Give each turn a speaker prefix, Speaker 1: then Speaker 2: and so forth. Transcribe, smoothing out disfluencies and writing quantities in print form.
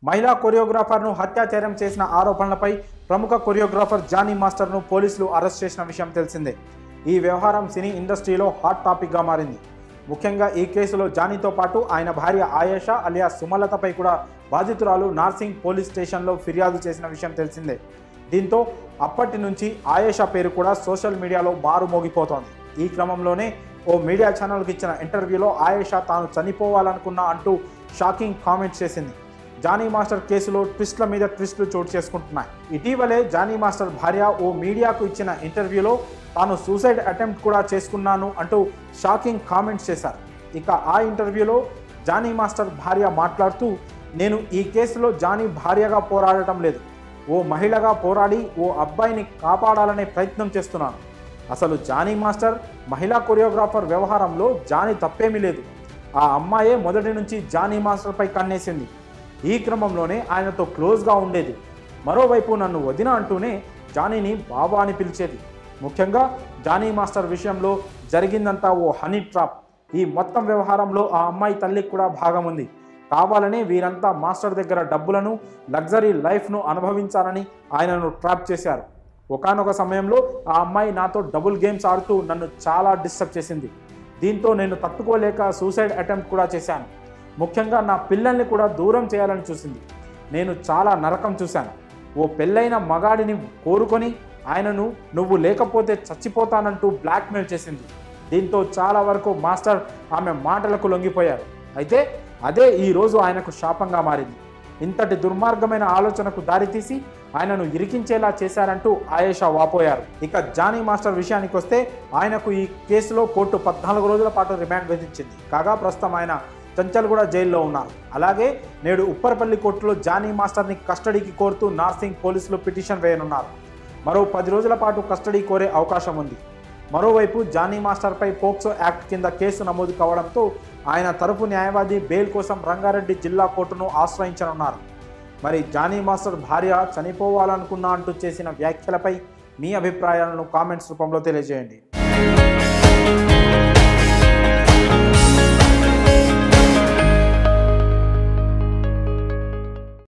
Speaker 1: మహిళా కొరియోగ్రాఫర్ను హత్యాచారం చేసిన ఆరోపణలపై ప్రముఖ కొరియోగ్రాఫర్ జానీ మాస్టర్ను పోలీసులు అరెస్ట్ చేసిన విషయం తెలిసిందే. ఈ వ్యవహారం సినీ ఇండస్ట్రీలో హాట్ టాపిక్గా మారింది. ముఖ్యంగా ఈ కేసులో జానీతో పాటు ఆయన భార్య ఆయేషా అలియా సుమలతపై కూడా బాధితురాలు నార్సింగ్ పోలీస్ స్టేషన్లో ఫిర్యాదు చేసిన విషయం తెలిసిందే. దీంతో అప్పటి నుంచి ఆయేషా పేరు కూడా సోషల్ మీడియాలో మారుమోగిపోతోంది. ఈ క్రమంలోనే ఓ మీడియా ఛానల్కి ఇచ్చిన ఇంటర్వ్యూలో ఆయేషా తాను చనిపోవాలనుకున్నా అంటూ షాకింగ్ కామెంట్స్ చేసింది. జానీ మాస్టర్ కేసులో ట్విస్ట్ల మీద ట్విస్టులు చోటు చేసుకుంటున్నాయి. ఇటీవలే జానీ మాస్టర్ భార్య ఓ మీడియాకు ఇచ్చిన ఇంటర్వ్యూలో తాను సూసైడ్ అటెంప్ట్ కూడా చేసుకున్నాను అంటూ షాకింగ్ కామెంట్స్ చేశారు. ఇక ఆ ఇంటర్వ్యూలో జానీ మాస్టర్ భార్య మాట్లాడుతూ, నేను ఈ కేసులో జానీ భార్యగా పోరాడటం లేదు, ఓ మహిళగా పోరాడి ఓ అబ్బాయిని కాపాడాలనే ప్రయత్నం చేస్తున్నాను. అసలు జానీ మాస్టర్ మహిళా కొరియోగ్రాఫర్ వ్యవహారంలో జానీ తప్పేమీ లేదు. ఆ అమ్మాయే మొదటి నుంచి జానీ మాస్టర్పై కన్నేసింది. ఈ క్రమంలోనే ఆయనతో క్లోజ్గా ఉండేది. మరోవైపు నన్ను వదిన అంటూనే జానీని బాబా అని పిలిచేది. ముఖ్యంగా జానీ మాస్టర్ విషయంలో జరిగిందంతా ఓ హనీ ట్రాప్. ఈ మొత్తం వ్యవహారంలో ఆ అమ్మాయి తల్లికి కూడా భాగం ఉంది. కావాలనే వీరంతా మాస్టర్ దగ్గర డబ్బులను, లగ్జరీ లైఫ్ను అనుభవించాలని ఆయనను ట్రాప్ చేశారు. ఒకానొక సమయంలో ఆ అమ్మాయి నాతో డబుల్ గేమ్స్ ఆడుతూ నన్ను చాలా డిస్టర్బ్ చేసింది. దీంతో నేను తట్టుకోలేక సూసైడ్ అటెంప్ట్ కూడా చేశాను. ముఖ్యంగా నా పిల్లల్ని కూడా దూరం చేయాలని చూసింది. నేను చాలా నరకం చూశాను. ఓ పెళ్ళైన మగాడిని కోరుకొని ఆయనను నువ్వు లేకపోతే చచ్చిపోతానంటూ బ్లాక్మెయిల్ చేసింది. దీంతో చాలా వరకు మాస్టర్ ఆమె మాటలకు లొంగిపోయారు. అయితే అదే ఈరోజు ఆయనకు శాపంగా మారింది. ఇంతటి దుర్మార్గమైన ఆలోచనకు దారితీసి ఆయనను ఇరికించేలా చేశారంటూ ఆయేషా వాపోయారు. ఇక జానీ మాస్టర్ విషయానికి వస్తే ఆయనకు ఈ కేసులో కోర్టు 14 రోజుల పాటు రిమాండ్ విధించింది. కాగా ప్రస్తుతం ఆయన చంచల్గూడ జైల్లో ఉన్నారు. అలాగే నేడు ఉప్పరపల్లి కోర్టులో జానీ మాస్టర్ని కస్టడీకి కోరుతూ నార్సింగ్ పోలీసులు పిటిషన్ వేయనున్నారు. మరో 10 రోజుల పాటు కస్టడీ కోరే అవకాశం ఉంది. మరోవైపు జానీ మాస్టర్పై పోక్సో యాక్ట్ కింద కేసు నమోదు కావడంతో ఆయన తరఫు న్యాయవాది బెయిల్ కోసం రంగారెడ్డి జిల్లా కోర్టును ఆశ్రయించనున్నారు. మరి జానీ మాస్టర్ భార్య చనిపోవాలనుకున్నా అంటూ చేసిన వ్యాఖ్యలపై మీ అభిప్రాయాలను కామెంట్స్ రూపంలో తెలియజేయండి.